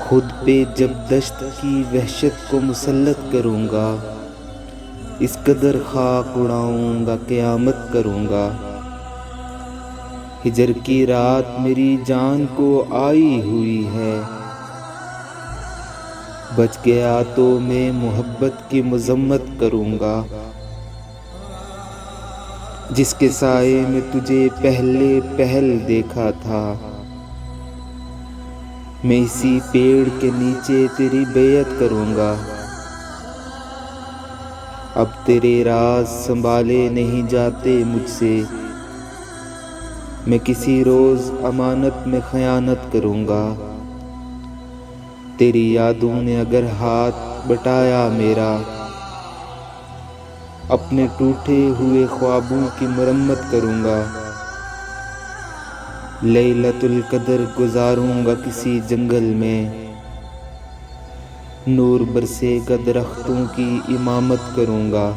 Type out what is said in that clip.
خود پہ جب دشت کی وحشت کو مسلط کروں گا، اس قدر خاک اڑاؤں گا قیامت کروں گا۔ ہجر کی رات میری جان کو آئی ہوئی ہے، بچ گیا تو میں محبت کی مذمت کروں گا۔ جس کے سائے میں تجھے پہلے پہل دیکھا تھا، میں اسی پیڑ کے نیچے تیری بیعت کروں گا۔ اب تیرے راز سنبھالے نہیں جاتے مجھ سے، میں کسی روز امانت میں خیانت کروں گا۔ تیری یادوں نے اگر ہاتھ بٹایا میرا، اپنے ٹوٹے ہوئے خوابوں کی مرمت کروں گا۔ لیلۃ القدر گزاروں گا کسی جنگل میں، نور برسے گا درختوں کی امامت کروں گا۔